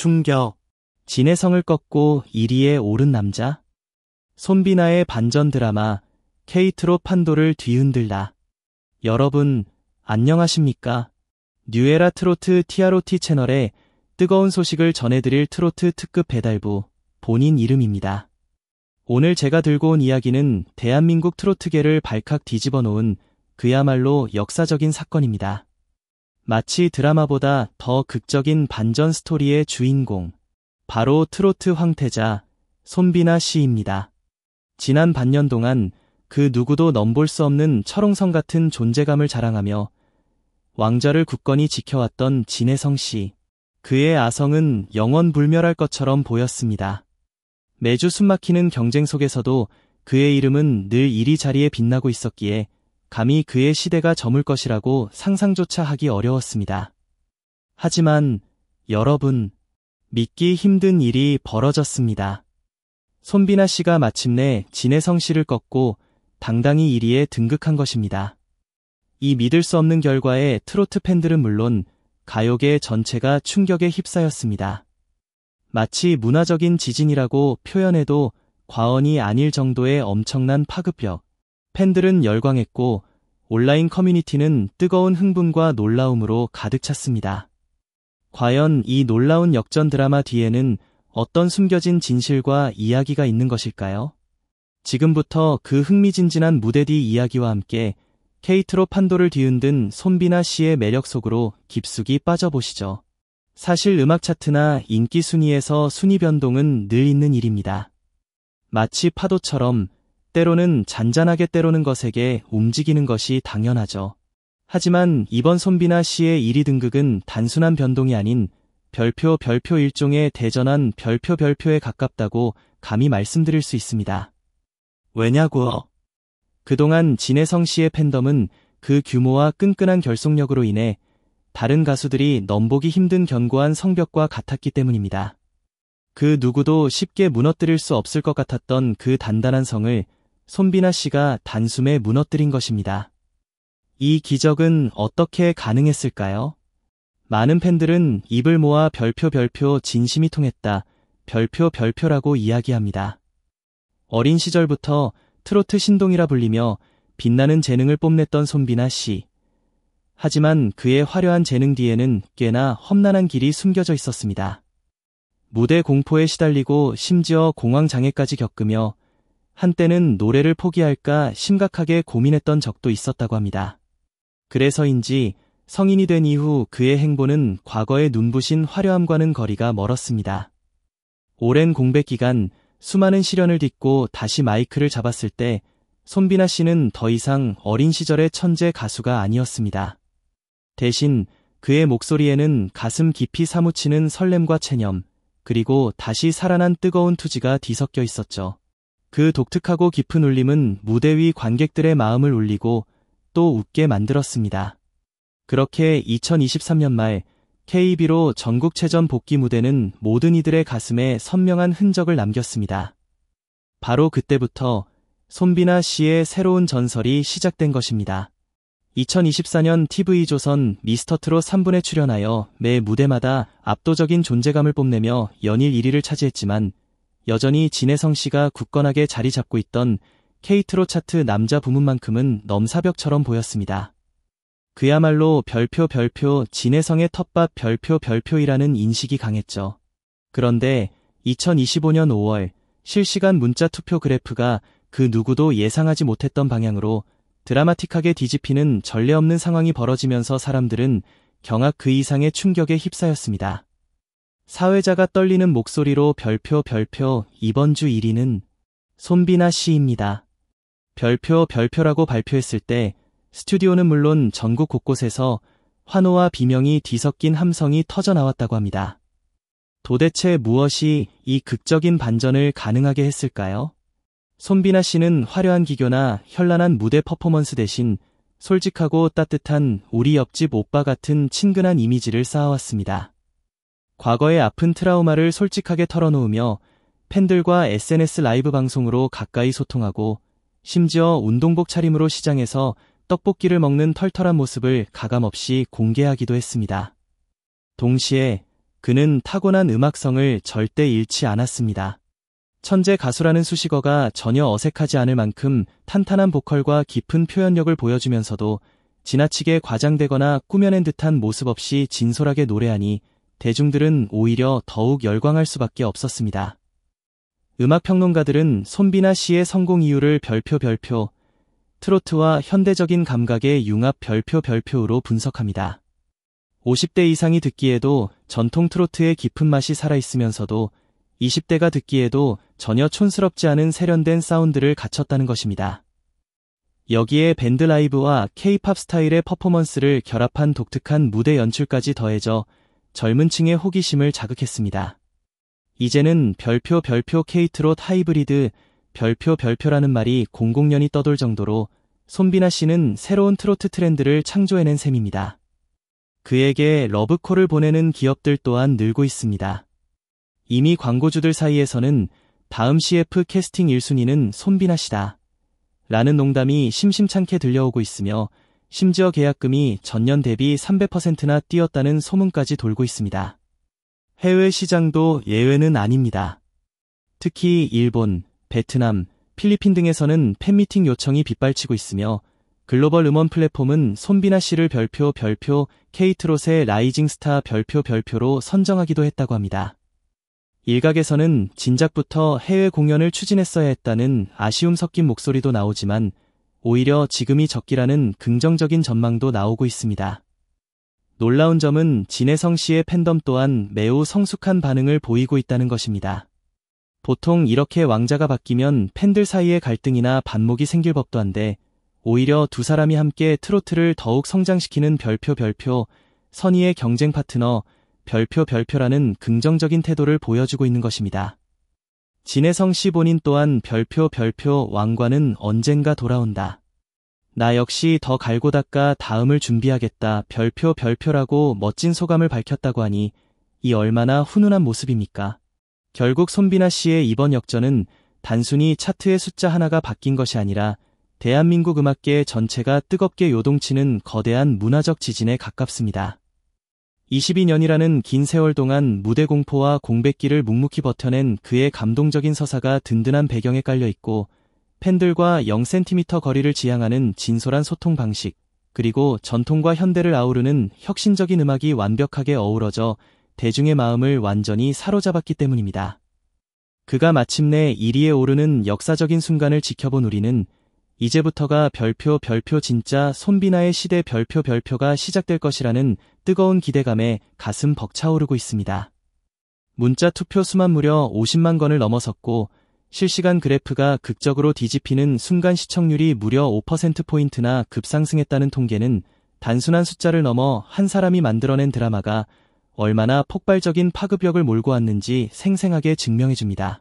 충격. 진혜성을 꺾고 1위에 오른 남자? 손비나의 반전 드라마 K트롯 판도를 뒤흔들다. 여러분, 안녕하십니까? 뉴에라 트로트 TROT 채널에 뜨거운 소식을 전해드릴 트로트 특급 배달부, 본인 이름입니다. 오늘 제가 들고 온 이야기는 대한민국 트로트계를 발칵 뒤집어 놓은 그야말로 역사적인 사건입니다. 마치 드라마보다 더 극적인 반전 스토리의 주인공, 바로 트로트 황태자 손비나 씨입니다. 지난 반년 동안 그 누구도 넘볼 수 없는 철옹성 같은 존재감을 자랑하며 왕좌를 굳건히 지켜왔던 진혜성 씨. 그의 아성은 영원불멸할 것처럼 보였습니다. 매주 숨막히는 경쟁 속에서도 그의 이름은 늘 이리자리에 빛나고 있었기에 감히 그의 시대가 저물 것이라고 상상조차 하기 어려웠습니다. 하지만 여러분, 믿기 힘든 일이 벌어졌습니다. 손비나 씨가 마침내 진혜성 씨를 꺾고 당당히 1위에 등극한 것입니다. 이 믿을 수 없는 결과에 트로트 팬들은 물론 가요계 전체가 충격에 휩싸였습니다. 마치 문화적인 지진이라고 표현해도 과언이 아닐 정도의 엄청난 파급력. 팬들은 열광했고 온라인 커뮤니티는 뜨거운 흥분과 놀라움으로 가득 찼습니다. 과연 이 놀라운 역전 드라마 뒤에는 어떤 숨겨진 진실과 이야기가 있는 것일까요? 지금부터 그 흥미진진한 무대 뒤 이야기와 함께 K트롯 판도를 뒤흔든 손비나 씨의 매력 속으로 깊숙이 빠져보시죠. 사실 음악 차트나 인기 순위에서 순위 변동은 늘 있는 일입니다. 마치 파도처럼 때로는 잔잔하게 때로는 거세게 움직이는 것이 당연하죠. 하지만 이번 손비나 씨의 1위 등극은 단순한 변동이 아닌 별표 일종의 대전한 별표에 가깝다고 감히 말씀드릴 수 있습니다. 왜냐고요? 그동안 진혜성 씨의 팬덤은 그 규모와 끈끈한 결속력으로 인해 다른 가수들이 넘보기 힘든 견고한 성벽과 같았기 때문입니다. 그 누구도 쉽게 무너뜨릴 수 없을 것 같았던 그 단단한 성을 손비나 씨가 단숨에 무너뜨린 것입니다. 이 기적은 어떻게 가능했을까요? 많은 팬들은 입을 모아 별표 진심이 통했다, 별표라고 이야기합니다. 어린 시절부터 트로트 신동이라 불리며 빛나는 재능을 뽐냈던 손비나 씨. 하지만 그의 화려한 재능 뒤에는 꽤나 험난한 길이 숨겨져 있었습니다. 무대 공포에 시달리고 심지어 공황장애까지 겪으며 한때는 노래를 포기할까 심각하게 고민했던 적도 있었다고 합니다. 그래서인지 성인이 된 이후 그의 행보는 과거의 눈부신 화려함과는 거리가 멀었습니다. 오랜 공백 기간, 수많은 시련을 딛고 다시 마이크를 잡았을 때 손비나 씨는 더 이상 어린 시절의 천재 가수가 아니었습니다. 대신 그의 목소리에는 가슴 깊이 사무치는 설렘과 체념, 그리고 다시 살아난 뜨거운 투지가 뒤섞여 있었죠. 그 독특하고 깊은 울림은 무대 위 관객들의 마음을 울리고 또 웃게 만들었습니다. 그렇게 2023년 말 KB로 전국체전 복귀 무대는 모든 이들의 가슴에 선명한 흔적을 남겼습니다. 바로 그때부터 손비나 씨의 새로운 전설이 시작된 것입니다. 2024년 TV조선 미스터트롯 3분에 출연하여 매 무대마다 압도적인 존재감을 뽐내며 연일 1위를 차지했지만 여전히 진혜성 씨가 굳건하게 자리 잡고 있던 K트롯 차트 남자 부문만큼은 넘사벽처럼 보였습니다. 그야말로 별표 진혜성의 텃밭 별표이라는 인식이 강했죠. 그런데 2025년 5월 실시간 문자 투표 그래프가 그 누구도 예상하지 못했던 방향으로 드라마틱하게 뒤집히는 전례 없는 상황이 벌어지면서 사람들은 경악 그 이상의 충격에 휩싸였습니다. 사회자가 떨리는 목소리로 별표 이번 주 1위는 손비나 씨입니다. 별표라고 발표했을 때 스튜디오는 물론 전국 곳곳에서 환호와 비명이 뒤섞인 함성이 터져나왔다고 합니다. 도대체 무엇이 이 극적인 반전을 가능하게 했을까요? 손비나 씨는 화려한 기교나 현란한 무대 퍼포먼스 대신 솔직하고 따뜻한 우리 옆집 오빠 같은 친근한 이미지를 쌓아왔습니다. 과거의 아픈 트라우마를 솔직하게 털어놓으며 팬들과 SNS 라이브 방송으로 가까이 소통하고 심지어 운동복 차림으로 시장에서 떡볶이를 먹는 털털한 모습을 가감없이 공개하기도 했습니다. 동시에 그는 타고난 음악성을 절대 잃지 않았습니다. 천재 가수라는 수식어가 전혀 어색하지 않을 만큼 탄탄한 보컬과 깊은 표현력을 보여주면서도 지나치게 과장되거나 꾸며낸 듯한 모습 없이 진솔하게 노래하니 대중들은 오히려 더욱 열광할 수밖에 없었습니다. 음악평론가들은 손비나 씨의 성공 이유를 별표, 트로트와 현대적인 감각의 융합 별표로 분석합니다. 50대 이상이 듣기에도 전통 트로트의 깊은 맛이 살아있으면서도 20대가 듣기에도 전혀 촌스럽지 않은 세련된 사운드를 갖췄다는 것입니다. 여기에 밴드 라이브와 K-팝 스타일의 퍼포먼스를 결합한 독특한 무대 연출까지 더해져 젊은 층의 호기심을 자극했습니다. 이제는 별표 K-트롯 하이브리드 별표라는 말이 공공연히 떠돌 정도로 손비나 씨는 새로운 트로트 트렌드를 창조해낸 셈입니다. 그에게 러브콜을 보내는 기업들 또한 늘고 있습니다. 이미 광고주들 사이에서는 다음 CF 캐스팅 1순위는 손비나 씨다 라는 농담이 심심찮게 들려오고 있으며 심지어 계약금이 전년 대비 300%나 뛰었다는 소문까지 돌고 있습니다. 해외 시장도 예외는 아닙니다. 특히 일본, 베트남, 필리핀 등에서는 팬미팅 요청이 빗발치고 있으며 글로벌 음원 플랫폼은 손비나 씨를 별표 K-트롯의 라이징 스타 별표로 선정하기도 했다고 합니다. 일각에서는 진작부터 해외 공연을 추진했어야 했다는 아쉬움 섞인 목소리도 나오지만 오히려 지금이 적기라는 긍정적인 전망도 나오고 있습니다. 놀라운 점은 진혜성 씨의 팬덤 또한 매우 성숙한 반응을 보이고 있다는 것입니다. 보통 이렇게 왕자가 바뀌면 팬들 사이에 갈등이나 반목이 생길 법도 한데 오히려 두 사람이 함께 트로트를 더욱 성장시키는 별표 선의의 경쟁 파트너 별표라는 긍정적인 태도를 보여주고 있는 것입니다. 진혜성 씨 본인 또한 별표 왕관은 언젠가 돌아온다. 나 역시 더 갈고 닦아 다음을 준비하겠다 별표라고 멋진 소감을 밝혔다고 하니 이 얼마나 훈훈한 모습입니까? 결국 손비나 씨의 이번 역전은 단순히 차트의 숫자 하나가 바뀐 것이 아니라 대한민국 음악계 전체가 뜨겁게 요동치는 거대한 문화적 지진에 가깝습니다. 22년이라는 긴 세월 동안 무대 공포와 공백기를 묵묵히 버텨낸 그의 감동적인 서사가 든든한 배경에 깔려 있고 팬들과 0cm 거리를 지향하는 진솔한 소통 방식, 그리고 전통과 현대를 아우르는 혁신적인 음악이 완벽하게 어우러져 대중의 마음을 완전히 사로잡았기 때문입니다. 그가 마침내 1위에 오르는 역사적인 순간을 지켜본 우리는 이제부터가 별표 진짜 손비나의 시대 별표가 시작될 것이라는 뜨거운 기대감에 가슴 벅차오르고 있습니다. 문자 투표 수만 무려 50만 건을 넘어섰고 실시간 그래프가 극적으로 뒤집히는 순간 시청률이 무려 5%포인트나 급상승했다는 통계는 단순한 숫자를 넘어 한 사람이 만들어낸 드라마가 얼마나 폭발적인 파급력을 몰고 왔는지 생생하게 증명해줍니다.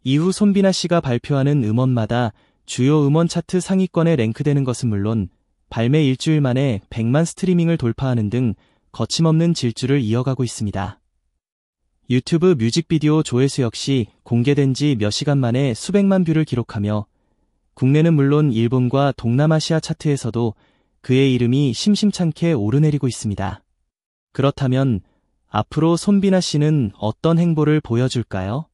이후 손비나 씨가 발표하는 음원마다 주요 음원 차트 상위권에 랭크되는 것은 물론 발매 일주일 만에 100만 스트리밍을 돌파하는 등 거침없는 질주를 이어가고 있습니다. 유튜브 뮤직비디오 조회수 역시 공개된 지 몇 시간 만에 수백만 뷰를 기록하며 국내는 물론 일본과 동남아시아 차트에서도 그의 이름이 심심찮게 오르내리고 있습니다. 그렇다면 앞으로 손비나 씨는 어떤 행보를 보여줄까요?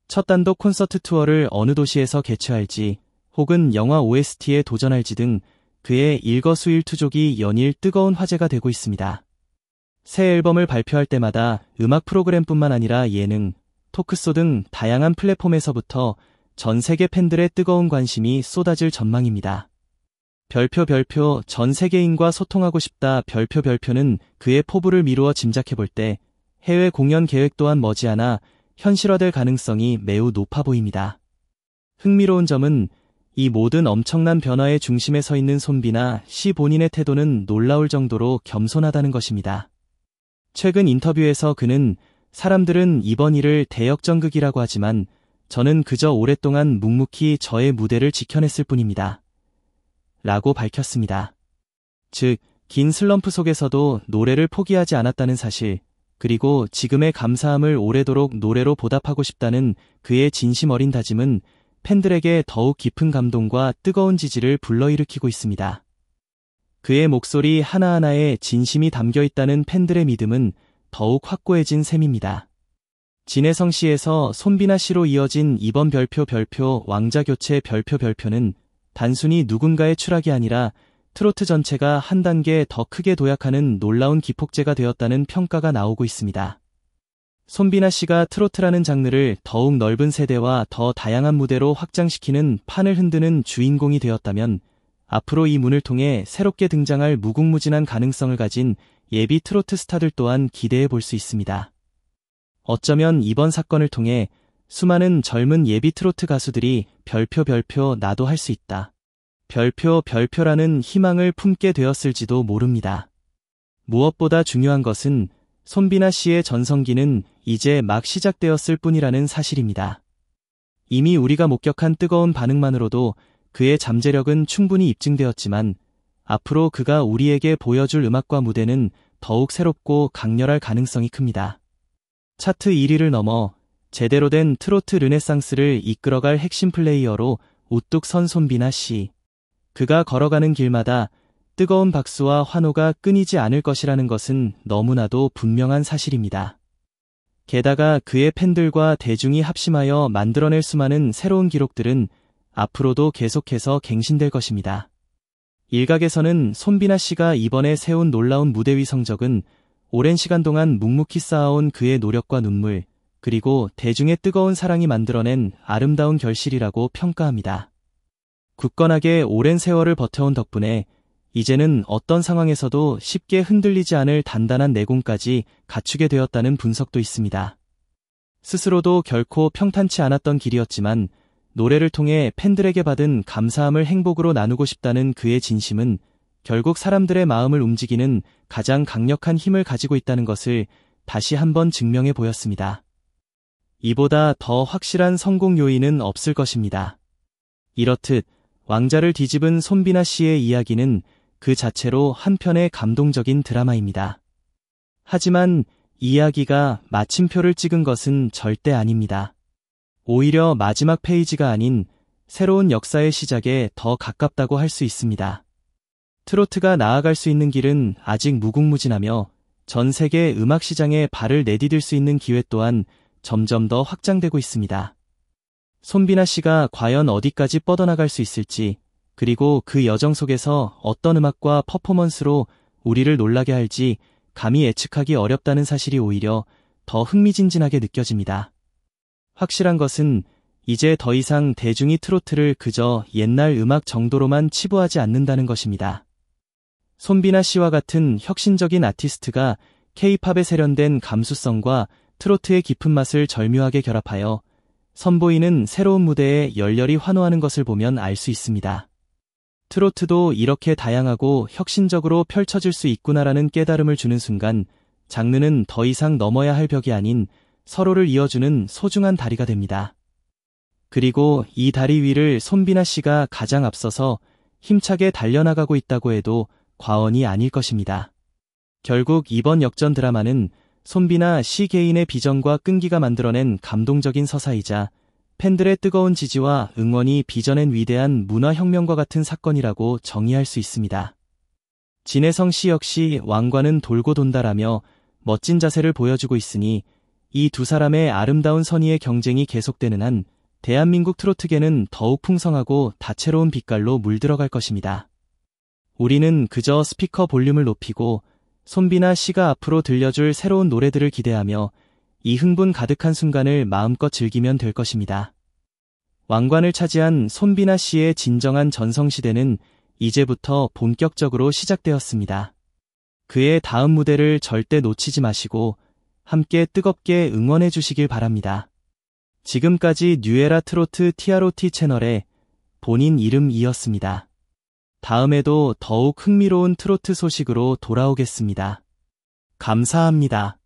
첫 단독 콘서트 투어를 어느 도시에서 개최할지 혹은 영화 OST에 도전할지 등 그의 일거수일투족이 연일 뜨거운 화제가 되고 있습니다. 새 앨범을 발표할 때마다 음악 프로그램뿐만 아니라 예능, 토크쇼 등 다양한 플랫폼에서부터 전 세계 팬들의 뜨거운 관심이 쏟아질 전망입니다. 별표 전 세계인과 소통하고 싶다 별표는 그의 포부를 미루어 짐작해볼 때 해외 공연 계획 또한 머지않아 현실화될 가능성이 매우 높아 보입니다. 흥미로운 점은 이 모든 엄청난 변화의 중심에 서 있는 손비나 씨 본인의 태도는 놀라울 정도로 겸손하다는 것입니다. 최근 인터뷰에서 그는 사람들은 이번 일을 대역전극이라고 하지만 저는 그저 오랫동안 묵묵히 저의 무대를 지켜냈을 뿐입니다. 라고 밝혔습니다. 즉, 긴 슬럼프 속에서도 노래를 포기하지 않았다는 사실, 그리고 지금의 감사함을 오래도록 노래로 보답하고 싶다는 그의 진심 어린 다짐은 팬들에게 더욱 깊은 감동과 뜨거운 지지를 불러일으키고 있습니다. 그의 목소리 하나하나에 진심이 담겨 있다는 팬들의 믿음은 더욱 확고해진 셈입니다. 진혜성 씨에서 손비나 씨로 이어진 이번 별표 왕자 교체 별표는 단순히 누군가의 추락이 아니라 트로트 전체가 한 단계 더 크게 도약하는 놀라운 기폭제가 되었다는 평가가 나오고 있습니다. 손비나 씨가 트로트라는 장르를 더욱 넓은 세대와 더 다양한 무대로 확장시키는 판을 흔드는 주인공이 되었다면 앞으로 이 문을 통해 새롭게 등장할 무궁무진한 가능성을 가진 예비 트로트 스타들 또한 기대해 볼 수 있습니다. 어쩌면 이번 사건을 통해 수많은 젊은 예비 트로트 가수들이 별표 나도 할 수 있다. 별표라는 희망을 품게 되었을지도 모릅니다. 무엇보다 중요한 것은 손비나 씨의 전성기는 이제 막 시작되었을 뿐이라는 사실입니다. 이미 우리가 목격한 뜨거운 반응만으로도 그의 잠재력은 충분히 입증되었지만 앞으로 그가 우리에게 보여줄 음악과 무대는 더욱 새롭고 강렬할 가능성이 큽니다. 차트 1위를 넘어 제대로 된 트로트 르네상스를 이끌어갈 핵심 플레이어로 우뚝 선 손비나 씨. 그가 걸어가는 길마다 뜨거운 박수와 환호가 끊이지 않을 것이라는 것은 너무나도 분명한 사실입니다. 게다가 그의 팬들과 대중이 합심하여 만들어낼 수많은 새로운 기록들은 앞으로도 계속해서 갱신될 것입니다. 일각에서는 손비나 씨가 이번에 세운 놀라운 무대 위 성적은 오랜 시간 동안 묵묵히 쌓아온 그의 노력과 눈물, 그리고 대중의 뜨거운 사랑이 만들어낸 아름다운 결실이라고 평가합니다. 굳건하게 오랜 세월을 버텨온 덕분에 이제는 어떤 상황에서도 쉽게 흔들리지 않을 단단한 내공까지 갖추게 되었다는 분석도 있습니다. 스스로도 결코 평탄치 않았던 길이었지만 노래를 통해 팬들에게 받은 감사함을 행복으로 나누고 싶다는 그의 진심은 결국 사람들의 마음을 움직이는 가장 강력한 힘을 가지고 있다는 것을 다시 한번 증명해 보였습니다. 이보다 더 확실한 성공 요인은 없을 것입니다. 이렇듯 왕자를 뒤집은 손비나 씨의 이야기는 그 자체로 한편의 감동적인 드라마입니다. 하지만 이야기가 마침표를 찍은 것은 절대 아닙니다. 오히려 마지막 페이지가 아닌 새로운 역사의 시작에 더 가깝다고 할 수 있습니다. 트로트가 나아갈 수 있는 길은 아직 무궁무진하며 전 세계 음악 시장에 발을 내디딜 수 있는 기회 또한 점점 더 확장되고 있습니다. 손비나 씨가 과연 어디까지 뻗어나갈 수 있을지, 그리고 그 여정 속에서 어떤 음악과 퍼포먼스로 우리를 놀라게 할지 감히 예측하기 어렵다는 사실이 오히려 더 흥미진진하게 느껴집니다. 확실한 것은 이제 더 이상 대중이 트로트를 그저 옛날 음악 정도로만 치부하지 않는다는 것입니다. 손비나 씨와 같은 혁신적인 아티스트가 K-팝에 세련된 감수성과 트로트의 깊은 맛을 절묘하게 결합하여 선보이는 새로운 무대에 열렬히 환호하는 것을 보면 알 수 있습니다. 트로트도 이렇게 다양하고 혁신적으로 펼쳐질 수 있구나라는 깨달음을 주는 순간 장르는 더 이상 넘어야 할 벽이 아닌 서로를 이어주는 소중한 다리가 됩니다. 그리고 이 다리 위를 손비나 씨가 가장 앞서서 힘차게 달려나가고 있다고 해도 과언이 아닐 것입니다. 결국 이번 역전 드라마는 손비나 씨 개인의 비전과 끈기가 만들어낸 감동적인 서사이자 팬들의 뜨거운 지지와 응원이 빚어낸 위대한 문화혁명과 같은 사건이라고 정의할 수 있습니다. 진혜성 씨 역시 왕관은 돌고 돈다라며 멋진 자세를 보여주고 있으니 이 두 사람의 아름다운 선의의 경쟁이 계속되는 한 대한민국 트로트계는 더욱 풍성하고 다채로운 빛깔로 물들어갈 것입니다. 우리는 그저 스피커 볼륨을 높이고 손비나 씨가 앞으로 들려줄 새로운 노래들을 기대하며 이 흥분 가득한 순간을 마음껏 즐기면 될 것입니다. 왕관을 차지한 손비나 씨의 진정한 전성시대는 이제부터 본격적으로 시작되었습니다. 그의 다음 무대를 절대 놓치지 마시고 함께 뜨겁게 응원해 주시길 바랍니다. 지금까지 뉴에라 트로트 TROT 채널의 본인 이름이었습니다. 다음에도 더욱 흥미로운 트로트 소식으로 돌아오겠습니다. 감사합니다.